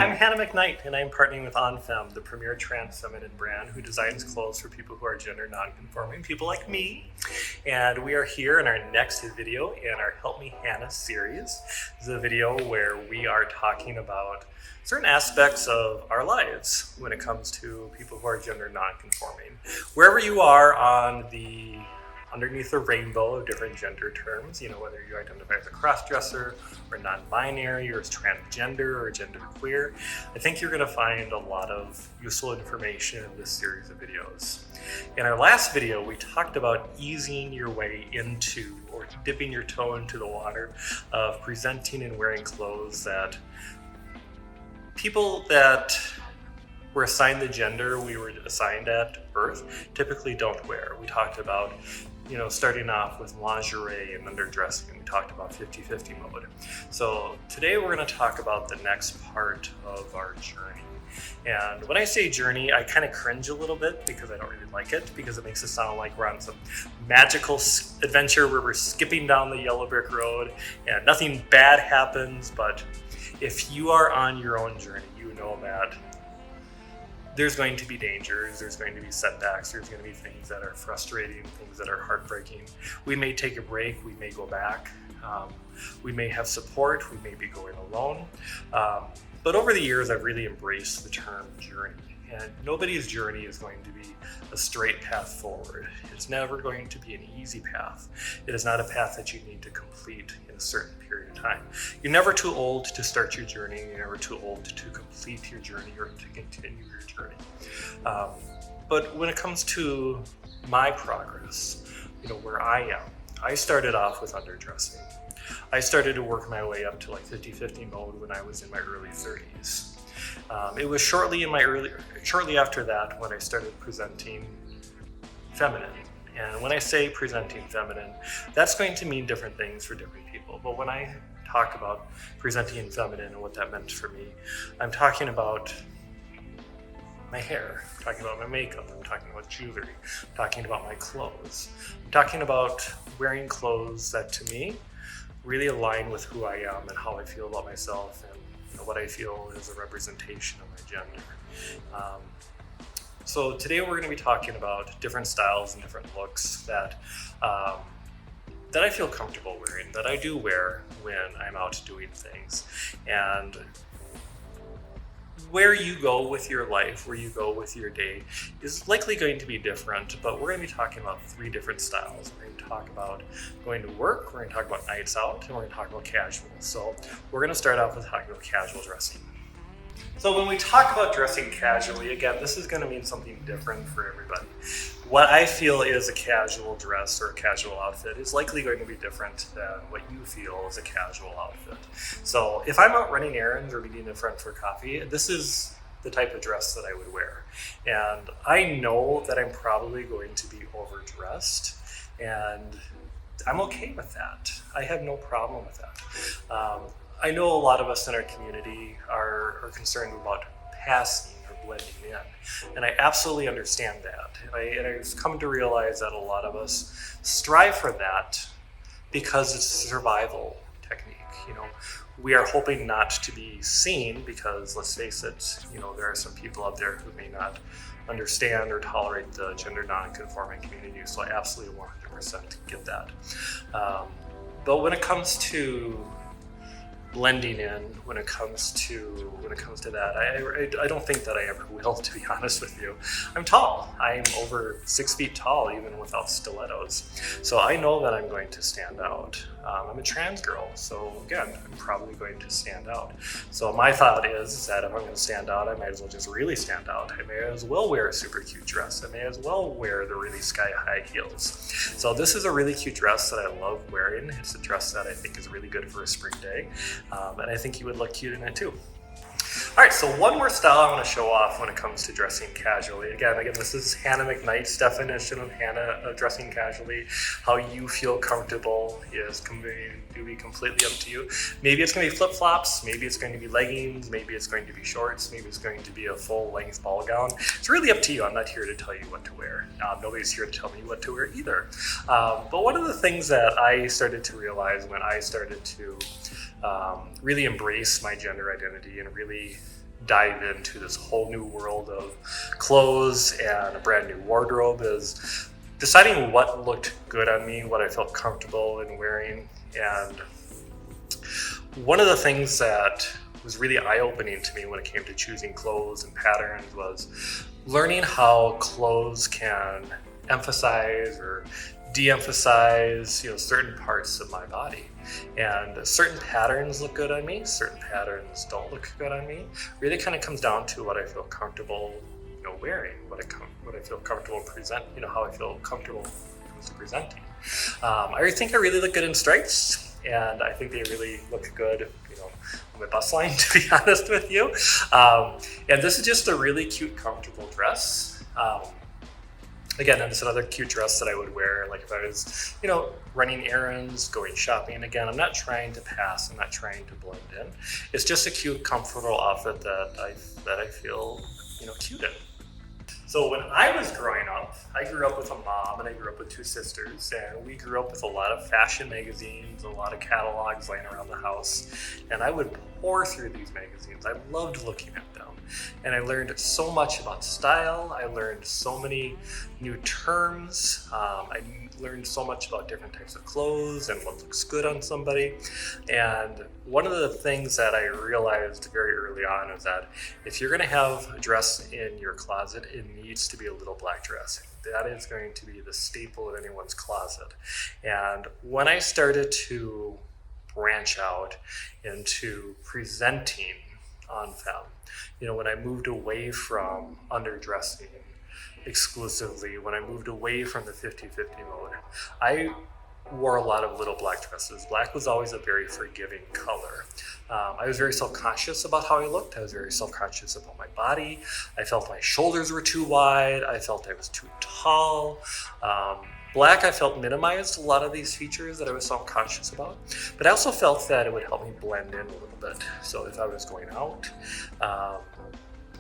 I'm Hannah McKnight, and I'm partnering with OnFem, the premier transfeminine brand who designs clothes for people who are gender non-conforming, people like me. And we are here in our next video in our Help Me Hannah series. This is a video where we are talking about certain aspects of our lives when it comes to people who are gender non-conforming. Wherever you are on the underneath the rainbow of different gender terms, whether you identify as a cross-dresser or non-binary or as transgender or genderqueer, I think you're going to find a lot of useful information in this series of videos. In our last video, we talked about easing your way into or dipping your toe into the water of presenting and wearing clothes that people that were assigned the gender we were assigned at birth typically don't wear. We talked about starting off with lingerie and underdressing, and we talked about 50-50 mode. So today we're going to talk about the next part of our journey. And when I say journey, I kind of cringe a little bit because I don't really like it, because it makes it sound like we're on some magical adventure where we're skipping down the yellow brick road and nothing bad happens. But if you are on your own journey, you know that there's going to be dangers, there's going to be setbacks, there's going to be things that are frustrating, things that are heartbreaking. We may take a break, we may go back, we may have support, we may be going alone. But over the years, I've really embraced the term journey. And nobody's journey is going to be a straight path forward. It's never going to be an easy path. It is not a path that you need to complete in a certain period of time. You're never too old to start your journey. You're never too old to complete your journey or to continue your journey. But when it comes to my progress, where I am, I started off with underdressing. I started to work my way up to like 50-50 mode when I was in my early 30s. It was shortly after that when I started presenting feminine. And when I say presenting feminine, that's going to mean different things for different people. But when I talk about presenting feminine and what that meant for me, I'm talking about my hair, I'm talking about my makeup, I'm talking about jewelry, I'm talking about my clothes. I'm talking about wearing clothes that to me really align with who I am and how I feel about myself and what I feel is a representation of my gender. So today we're going to be talking about different styles and different looks that I feel comfortable wearing, that I do wear when I'm out doing things. And where you go with your life, where you go with your day is likely going to be different, but we're going to be talking about 3 different styles. We're going to talk about going to work, we're going to talk about nights out, and we're going to talk about casual. So we're going to start off with talking about casual dressing. So when we talk about dressing casually, again, this is going to mean something different for everybody. What I feel is a casual dress or a casual outfit is likely going to be different than what you feel is a casual outfit. So if I'm out running errands or meeting a friend for coffee, this is the type of dress that I would wear. And I know that I'm probably going to be overdressed, and I'm okay with that. I have no problem with that. I know a lot of us in our community are concerned about passing or blending in, and I absolutely understand that. And I've come to realize that a lot of us strive for that because it's a survival technique. We are hoping not to be seen because, let's face it, there are some people out there who may not understand or tolerate the gender non-conforming community, so I absolutely 100% get that. But when it comes to blending in, when it comes to that, I don't think that I ever will, to be honest with you. I'm tall. I'm over 6 feet tall, even without stilettos. So I know that I'm going to stand out. I'm a trans girl, so again, I'm probably going to stand out. So my thought is that if I'm going to stand out, I might as well just really stand out. I may as well wear a super cute dress. I may as well wear the really sky-high heels. So this is a really cute dress that I love wearing. It's a dress that I think is really good for a spring day. And I think you would look cute in it too. All right, so one more style I want to show off when it comes to dressing casually. Again, this is Hannah McKnight's definition of dressing casually. How you feel comfortable is going to be completely up to you. Maybe it's going to be flip-flops, maybe it's going to be leggings, maybe it's going to be shorts, maybe it's going to be a full-length ball gown. It's really up to you. I'm not here to tell you what to wear. Nobody's here to tell me what to wear either. But one of the things that I started to realize when I started to really embrace my gender identity and really dive into this whole new world of clothes and a brand new wardrobe is deciding what looked good on me, what I felt comfortable in wearing. And one of the things that was really eye-opening to me when it came to choosing clothes and patterns was learning how clothes can emphasize or de-emphasize, certain parts of my body. And certain patterns look good on me, certain patterns don't look good on me. Really kind of comes down to what I feel comfortable, wearing, what I feel comfortable present, how I feel comfortable when it comes to presenting. I think I really look good in stripes, and I think they really look good, on my bust line, to be honest with you. And this is just a really cute, comfortable dress. Again, and it's another cute dress that I would wear, like if I was, running errands, going shopping. Again, I'm not trying to pass, I'm not trying to blend in. It's just a cute, comfortable outfit that I feel, cute in. So when I was growing up, I grew up with a mom and I grew up with two sisters, and we grew up with a lot of fashion magazines, a lot of catalogs laying around the house, and I would pour through these magazines. I loved looking at them, and I learned so much about style. I learned so many new terms. I learned so much about different types of clothes and what looks good on somebody. And one of the things that I realized very early on is that if you're going to have a dress in your closet, it needs to be a little black dress. That is going to be the staple of anyone's closet. And when I started to branch out into presenting on femme, when I moved away from underdressing exclusively, when I moved away from the 50-50 mode, I wore a lot of little black dresses. Black was always a very forgiving color. I was very self-conscious about how I looked. I was very self-conscious about my body. I felt my shoulders were too wide. I felt I was too tall. Black, I felt, minimized a lot of these features that I was self-conscious about, but I also felt that it would help me blend in a little bit. So if I was going out,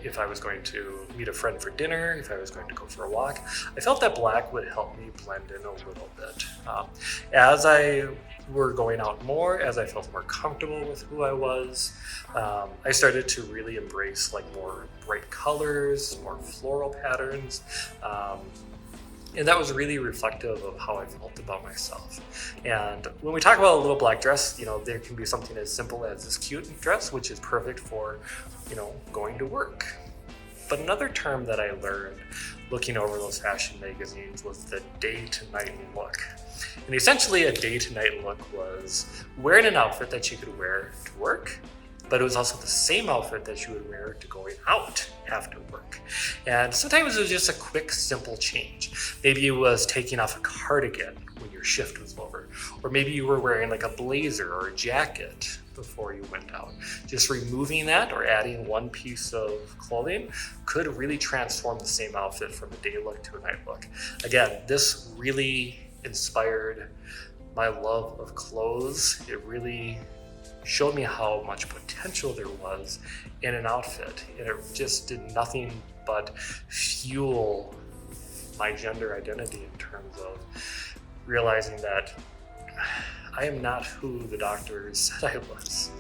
if I was going to meet a friend for dinner, if I was going to go for a walk, I felt that black would help me blend in a little bit. As I were going out more, as I felt more comfortable with who I was, I started to really embrace more bright colors, more floral patterns. And that was really reflective of how I felt about myself. And when we talk about a little black dress, there can be something as simple as this cute dress, which is perfect for, going to work. But another term that I learned looking over those fashion magazines was the day-to-night look. And essentially a day-to-night look was wearing an outfit that you could wear to work, but it was also the same outfit that you would wear to going out after work. And sometimes it was just a quick, simple change. Maybe it was taking off a cardigan when your shift was over, or maybe you were wearing a blazer or a jacket before you went out. Just removing that or adding one piece of clothing could really transform the same outfit from a day look to a night look. Again, this really inspired my love of clothes. It really showed me how much potential there was in an outfit, and it just did nothing but fuel my gender identity in terms of realizing that I am not who the doctors said I was.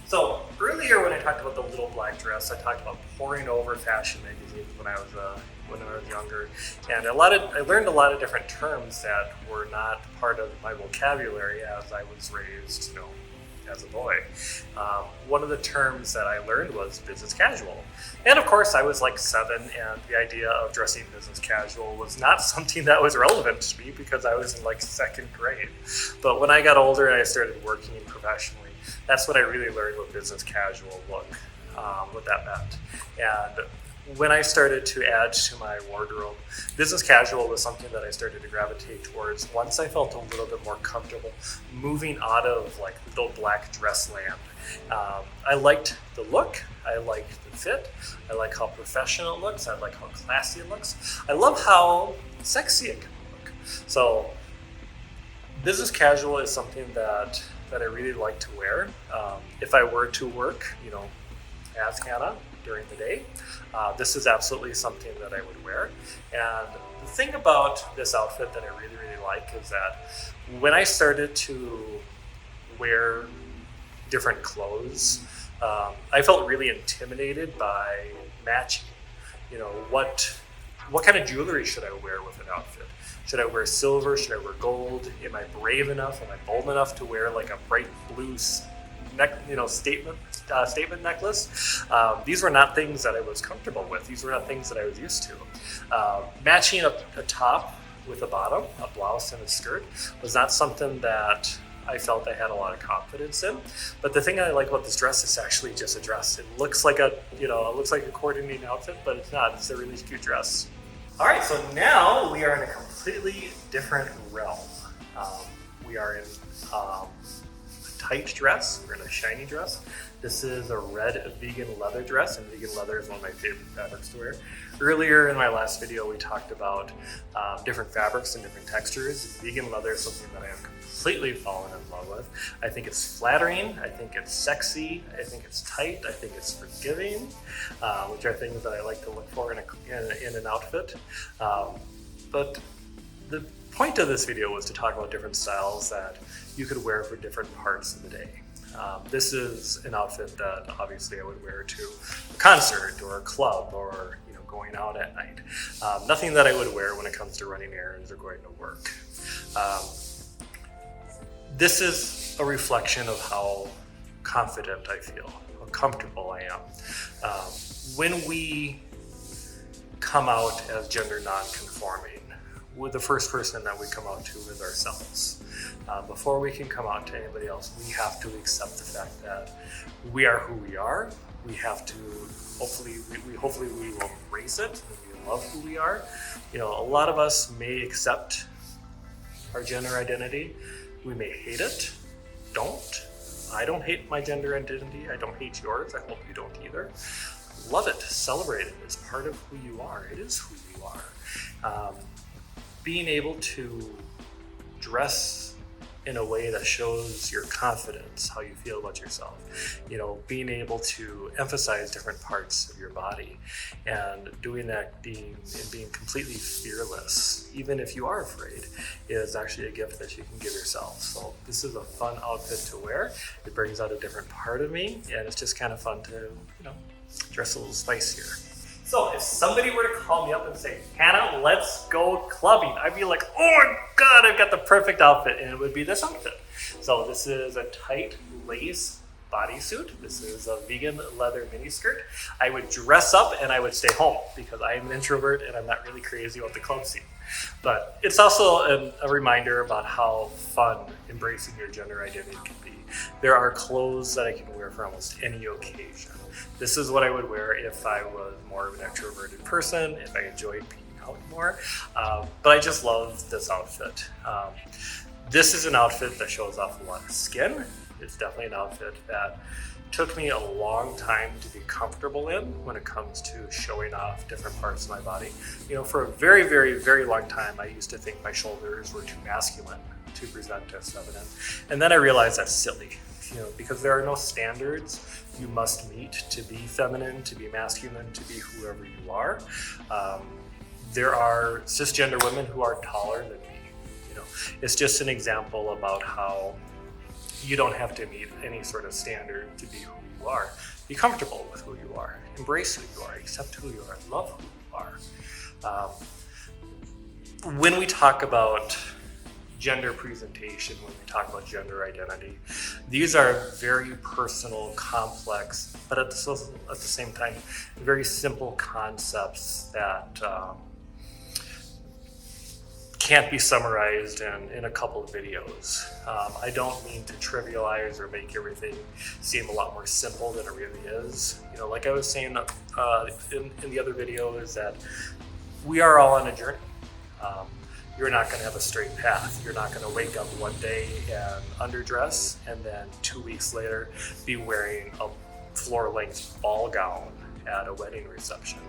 So earlier when I talked about the little black dress, I talked about poring over fashion magazines when I was younger, and I learned a lot of different terms that were not part of my vocabulary as I was raised, as a boy. One of the terms that I learned was business casual. And of course I was 7, and the idea of dressing business casual was not something that was relevant to me because I was in 2nd grade. But when I got older and I started working professionally, that's when I really learned what business casual looked, what that meant. And when I started to add to my wardrobe, business casual was something that I started to gravitate towards once I felt a little bit more comfortable moving out of the black dress land. I liked the look, I liked the fit, I like how professional it looks, I like how classy it looks, I love how sexy it can look. So business casual is something that I really like to wear. If I were to work, as Hannah during the day, this is absolutely something that I would wear. And the thing about this outfit that I really, really like is that when I started to wear different clothes, I felt really intimidated by matching. What kind of jewelry should I wear with an outfit? Should I wear silver? Should I wear gold? Am I brave enough? Am I bold enough to wear like a bright blue statement necklace? These were not things that I was comfortable with. These were not things that I was used to. Matching a top with a bottom, a blouse and a skirt was not something that I felt I had a lot of confidence in. But the thing I like about this dress is actually just a dress. It looks like it looks like a coordinating outfit, but it's not. It's a really cute dress. All right, so now we are in a completely different realm. We are in a tight dress. We're in a shiny dress. This is a red vegan leather dress, and vegan leather is one of my favorite fabrics to wear. Earlier in my last video, we talked about different fabrics and different textures. Vegan leather is something that I have completely fallen in love with. I think it's flattering, I think it's sexy, I think it's tight, I think it's forgiving, which are things that I like to look for in an outfit. But the point of this video was to talk about different styles that you could wear for different parts of the day. This is an outfit that obviously I would wear to a concert or a club or going out at night. Nothing that I would wear when it comes to running errands or going to work. This is a reflection of how confident I feel, how comfortable I am. When we come out as gender non-conforming, the first person that we come out to is ourselves. Before we can come out to anybody else, we have to accept the fact that we are who we are. We have to, hopefully we will embrace it, and we love who we are. A lot of us may accept our gender identity. We may hate it. Don't. I don't hate my gender identity. I don't hate yours. I hope you don't either. Love it. Celebrate it. It's part of who you are. It is who you are. Being able to dress in a way that shows your confidence, how you feel about yourself, being able to emphasize different parts of your body, and doing that, being completely fearless, even if you are afraid, is actually a gift that you can give yourself. So this is a fun outfit to wear. It brings out a different part of me, and it's just kind of fun to, dress a little spicier. So if somebody were to call me up and say, Hannah, let's go clubbing, I'd be like, oh my God, I've got the perfect outfit, and it would be this outfit. So this is a tight lace bodysuit. This is a vegan leather miniskirt. I would dress up and I would stay home because I am an introvert and I'm not really crazy about the club scene. But it's also a reminder about how fun embracing your gender identity can be. There are clothes that I can wear for almost any occasion. This is what I would wear if I was more of an extroverted person, if I enjoyed being out more. But I just love this outfit. This is an outfit that shows off a lot of skin. It's definitely an outfit that took me a long time to be comfortable in when it comes to showing off different parts of my body. For a very, very, very long time, I used to think my shoulders were too masculine to present as feminine. And then I realized that's silly, because there are no standards you must meet to be feminine, to be masculine, to be whoever you are. There are cisgender women who are taller than me. It's just an example about how you don't have to meet any sort of standard to be who you are. Be comfortable with who you are. Embrace who you are. Accept who you are. Love who you are. When we talk about gender presentation, when we talk about gender identity, these are very personal, complex, but at the same time, very simple concepts that can't be summarized in a couple of videos. I don't mean to trivialize or make everything seem a lot more simple than it really is. Like I was saying in the other video, is that we are all on a journey. You're not going to have a straight path. You're not going to wake up one day and underdress and then 2 weeks later be wearing a floor-length ball gown at a wedding reception.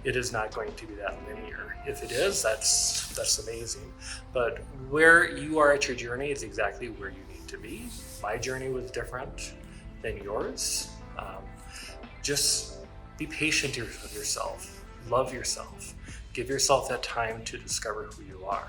It is not going to be that linear. If it is, that's amazing. But where you are at your journey is exactly where you need to be. My journey was different than yours. Just be patient with yourself. Love yourself. Give yourself that time to discover who you are.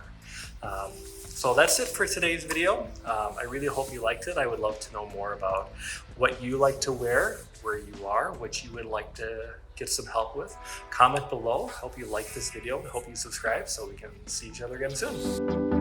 So that's it for today's video. I really hope you liked it. I would love to know more about what you like to wear, where you are, what you would like to get some help with. Comment below. Hope you like this video. I hope you subscribe so we can see each other again soon.